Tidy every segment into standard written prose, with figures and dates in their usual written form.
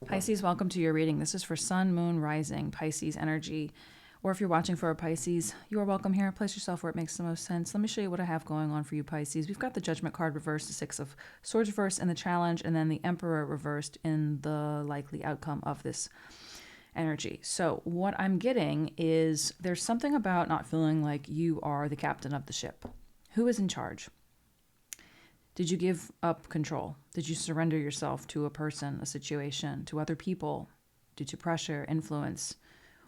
Pisces, welcome to your reading. This is for Sun, Moon, Rising, Pisces energy. Or if you're watching for a Pisces, you are welcome here. Place yourself where it makes the most sense. Let me show you what I have going on for you, Pisces. We've got the Judgment card reversed, the Six of Swords reversed in the challenge, and then the Emperor reversed in the likely outcome of this energy. So what I'm getting is there's something about not feeling like you are the captain of the ship. Who is in charge? Did you give up control? Did you surrender yourself to a person, a situation, to other people due to pressure, influence,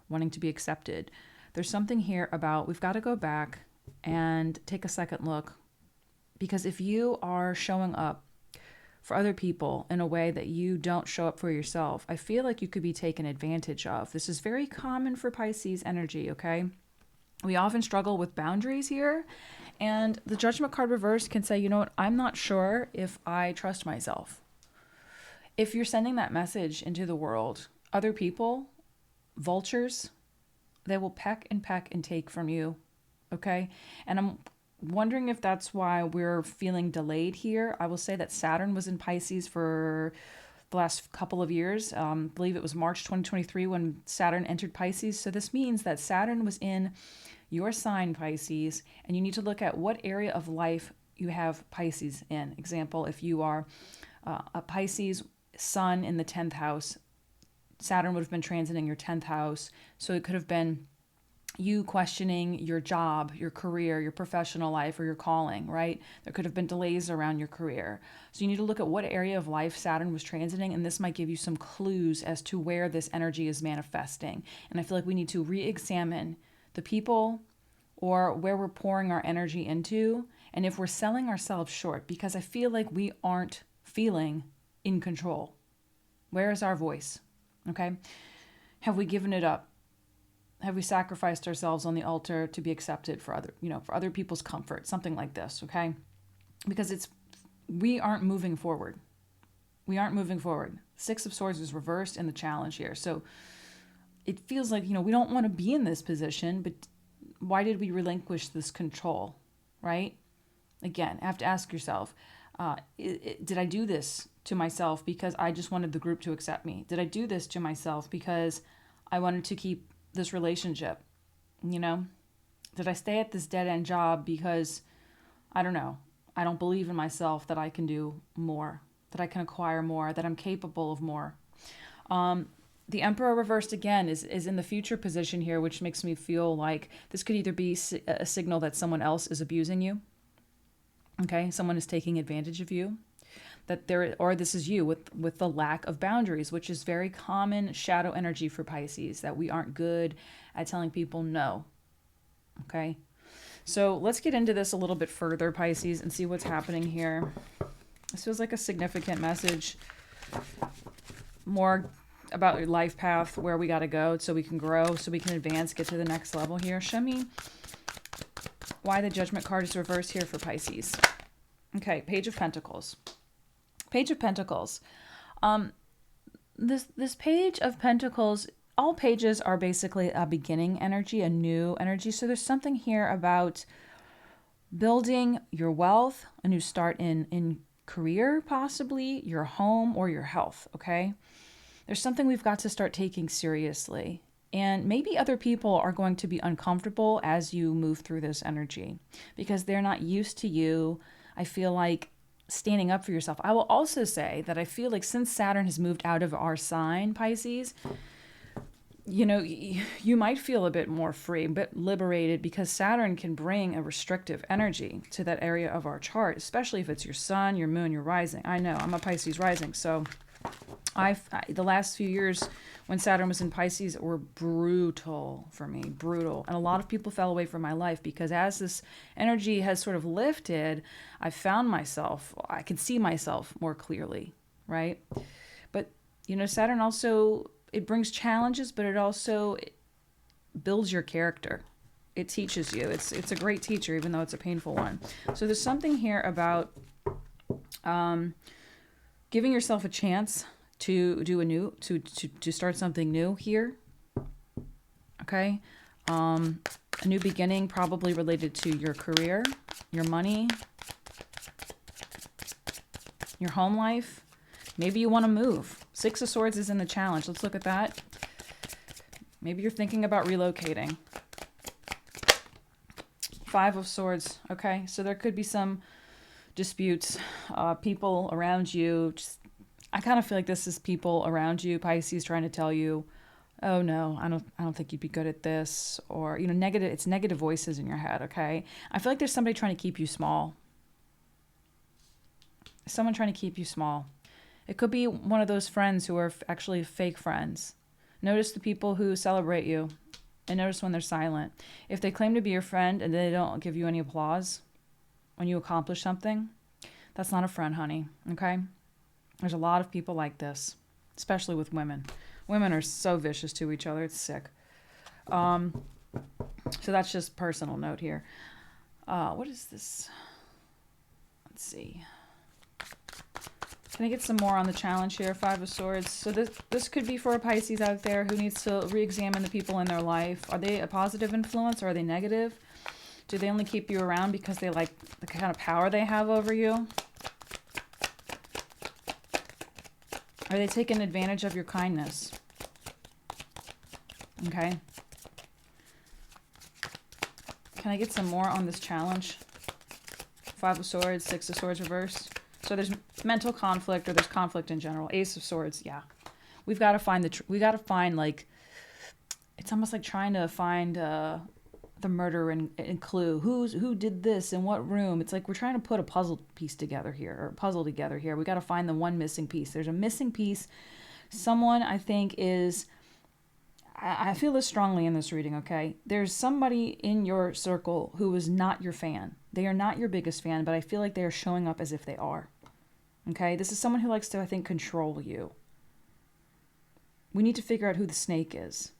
wanting to be accepted? There's something here about we've got to go back and take a second look, because if you are showing up for other people in a way that you don't show up for yourself, I feel like you could be taken advantage of. This is very common for Pisces energy, okay? We often struggle with boundaries here. And the Judgment card reversed can say, you know what, I'm not sure if I trust myself. If you're sending that message into the world, other people, vultures, they will peck and take from you, okay? And I'm wondering if that's why we're feeling delayed here. I will say that Saturn was in Pisces for the last couple of years. I believe it was March 2023 when Saturn entered Pisces. So this means that Saturn was in your sign, Pisces, and you need to look at what area of life you have Pisces in. Example, if you are a Pisces sun in the 10th house, Saturn would have been transiting your 10th house. So it could have been you questioning your job, your career, your professional life, or your calling, right? There could have been delays around your career. So you need to look at what area of life Saturn was transiting, and this might give you some clues as to where this energy is manifesting. And I feel like we need to re-examine the people or where we're pouring our energy into, and if we're selling ourselves short, because I feel like we aren't feeling in control. Where is our voice? Okay? Have we given it up? Have we sacrificed ourselves on the altar to be accepted for other people's comfort? Something like this, okay? Because we aren't moving forward. We aren't moving forward. Six of Swords is reversed in the challenge here. So it feels like, we don't want to be in this position, but why did we relinquish this control, right? Again, have to ask yourself, did I do this to myself because I just wanted the group to accept me? Did I do this to myself because I wanted to keep this relationship? Did I stay at this dead-end job because, I don't know, I don't believe in myself that I can do more, that I can acquire more, that I'm capable of more? The Emperor reversed again is in the future position here, which makes me feel like this could either be a signal that someone else is abusing you, okay? Someone is taking advantage of you, or this is you with the lack of boundaries, which is very common shadow energy for Pisces, that we aren't good at telling people no, okay? So let's get into this a little bit further, Pisces, and see what's happening here. This feels like a significant message, more about your life path, where we got to go so we can grow, so we can advance, get to the next level here. Show me why the Judgment card is reversed here for Pisces. Okay, Page of Pentacles. Page of Pentacles. This Page of Pentacles, all pages are basically a beginning energy, a new energy. So there's something here about building your wealth, a new start in career, possibly your home or your health, okay? There's something we've got to start taking seriously. And maybe other people are going to be uncomfortable as you move through this energy because they're not used to you, I feel like, standing up for yourself. I will also say that I feel like since Saturn has moved out of our sign, Pisces, you might feel a bit more free, a bit liberated, because Saturn can bring a restrictive energy to that area of our chart, especially if it's your sun, your moon, your rising. I know, I'm a Pisces rising, so the last few years when Saturn was in Pisces were brutal for me, brutal. And a lot of people fell away from my life because as this energy has sort of lifted, I found myself, I could see myself more clearly, right? But, Saturn also, it brings challenges, but it also builds your character. It teaches you. It's a great teacher, even though it's a painful one. So there's something here about giving yourself a chance to do to start something new here. Okay. A new beginning, probably related to your career, your money, your home life. Maybe you want to move. Six of Swords is in the challenge. Let's look at that. Maybe you're thinking about relocating. Five of Swords. Okay, so there could be some disputes. People around you. I kind of feel like this is people around you, Pisces, trying to tell you, oh no, I don't think you'd be good at this, or negative. It's negative voices in your head. Okay, I feel like there's somebody trying to keep you small. Someone trying to keep you small. It could be one of those friends who are actually fake friends. Notice the people who celebrate you, and notice when they're silent. If they claim to be your friend and they don't give you any applause when you accomplish something, that's not a friend, honey. Okay. There's a lot of people like this, especially with women. Women are so vicious to each other. It's sick. So that's just personal note here. What is this? Let's see. Can I get some more on the challenge here? Five of Swords. So this could be for a Pisces out there who needs to re-examine the people in their life. Are they a positive influence or are they negative? Do they only keep you around because they like the kind of power they have over you? Are they taking advantage of your kindness? Okay. Can I get some more on this challenge? Five of Swords, Six of Swords reverse. So there's mental conflict, or there's conflict in general. Ace of Swords, yeah. We've got to find we got to find, like, it's almost like trying to find the murderer and clue. Who did this in what room? It's like we're trying to put a puzzle together here. We got to find the one missing piece. There's a missing piece. Someone, I think, is... I feel this strongly in this reading, okay? There's somebody in your circle who is not your fan. They are not your biggest fan, but I feel like they are showing up as if they are. Okay? This is someone who likes to, I think, control you. We need to figure out who the snake is.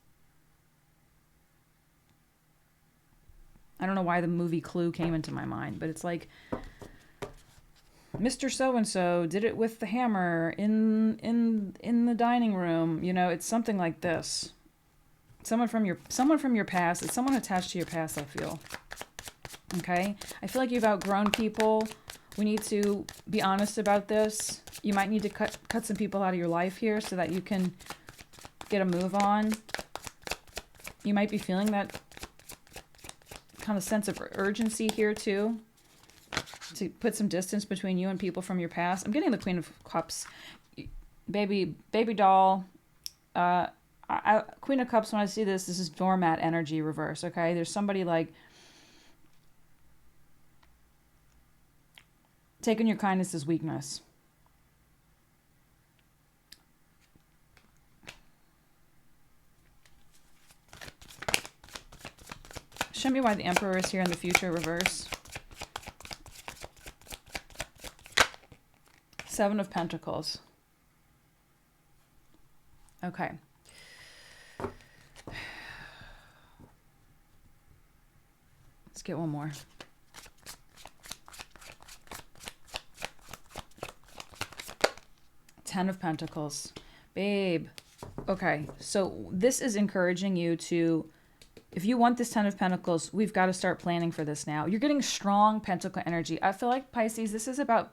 I don't know why the movie Clue came into my mind, but it's like Mr. So-and-so did it with the hammer in the dining room. It's something like this. Someone from your past. It's someone attached to your past, I feel. Okay? I feel like you've outgrown people. We need to be honest about this. You might need to cut some people out of your life here so that you can get a move on. You might be feeling that kind of sense of urgency here too, to put some distance between you and people from your past. I'm getting the Queen of Cups. Baby doll. Queen of Cups, when I see this is doormat energy reverse, okay? There's somebody like taking your kindness as weakness. Show me why the Emperor is here in the future reverse. Seven of Pentacles. Okay. Let's get one more. Ten of Pentacles. Babe. Okay, so this is encouraging you to... If you want this Ten of Pentacles, we've got to start planning for this now. You're getting strong Pentacle energy. I feel like, Pisces, this is about...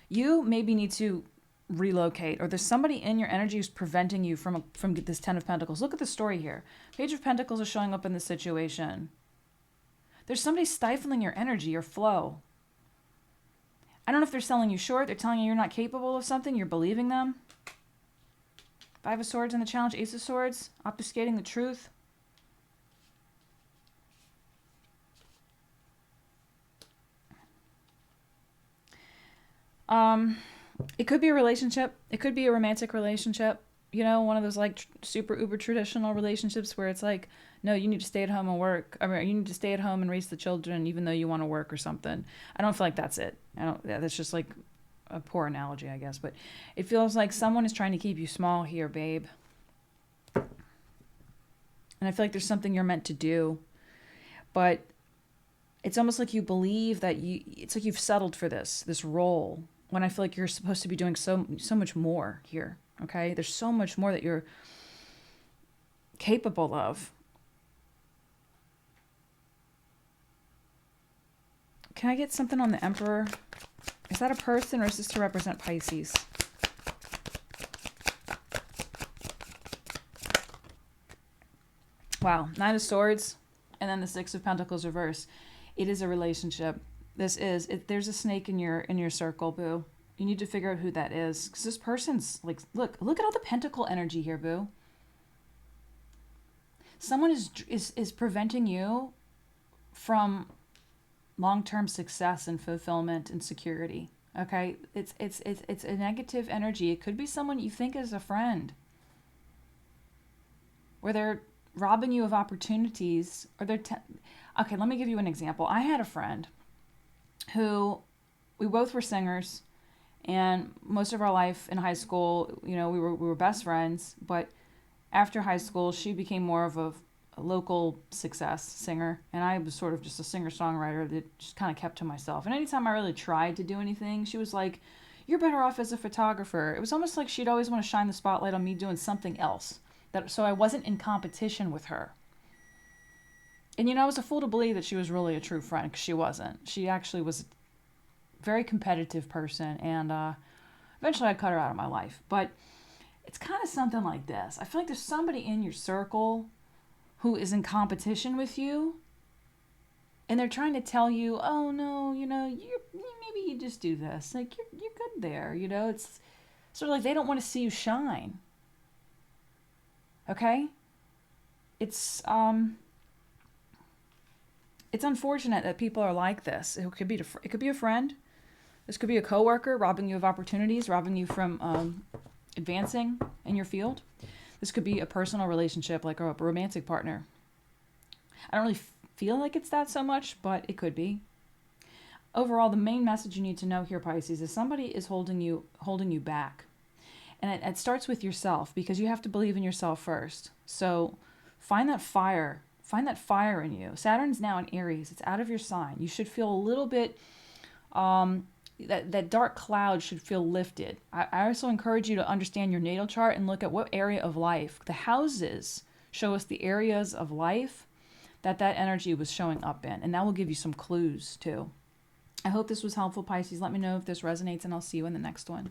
You maybe need to relocate, or there's somebody in your energy who's preventing you from this Ten of Pentacles. Look at the story here. Page of Pentacles is showing up in this situation. There's somebody stifling your energy, your flow. I don't know if they're selling you short. They're telling you you're not capable of something. You're believing them. Five of Swords in the challenge. Ace of Swords. Obfuscating the truth. It could be a relationship. It could be a romantic relationship. One of those like super uber traditional relationships where it's like, no, you need to stay at home and work. I mean, you need to stay at home and raise the children, even though you want to work or something. I don't feel like that's it. That's just like a poor analogy, I guess. But it feels like someone is trying to keep you small here, babe. And I feel like there's something you're meant to do, but it's almost like you believe that it's like you've settled for this role, when I feel like you're supposed to be doing so much more here, okay? There's so much more that you're capable of. Can I get something on the Emperor? Is that a person, or is this to represent Pisces? Wow. Nine of Swords and then the Six of Pentacles reverse. It is a relationship. There's a snake in your circle, boo. You need to figure out who that is. Because this person's like, look at all the pentacle energy here, boo. Someone is preventing you from long-term success and fulfillment and security. Okay? It's a negative energy. It could be someone you think is a friend. Where they're robbing you of opportunities, or okay, let me give you an example. I had a friend who, we both were singers, and most of our life in high school, we were best friends, but after high school, she became more of a local success singer, and I was sort of just a singer-songwriter that just kind of kept to myself. And anytime I really tried to do anything, she was like, "You're better off as a photographer." It was almost like she'd always want to shine the spotlight on me doing something else. So I wasn't in competition with her. And I was a fool to believe that she was really a true friend, because she wasn't. She actually was a very competitive person, and eventually I cut her out of my life. But it's kind of something like this. I feel like there's somebody in your circle who is in competition with you, and they're trying to tell you, "Oh no, maybe you just do this. Like you're good there." It's sort of like they don't want to see you shine. Okay? It's unfortunate that people are like this. It could be a friend. This could be a coworker robbing you of opportunities, robbing you from advancing in your field. This could be a personal relationship, like a romantic partner. I don't really feel like it's that so much, but it could be. Overall, the main message you need to know here, Pisces, is somebody is holding you back. And it starts with yourself, because you have to believe in yourself first. So find that fire. Find that fire in you. Saturn's now in Aries. It's out of your sign. You should feel a little bit, that dark cloud should feel lifted. I also encourage you to understand your natal chart and look at what area of life. The houses show us the areas of life that energy was showing up in. And that will give you some clues too. I hope this was helpful, Pisces. Let me know if this resonates, and I'll see you in the next one.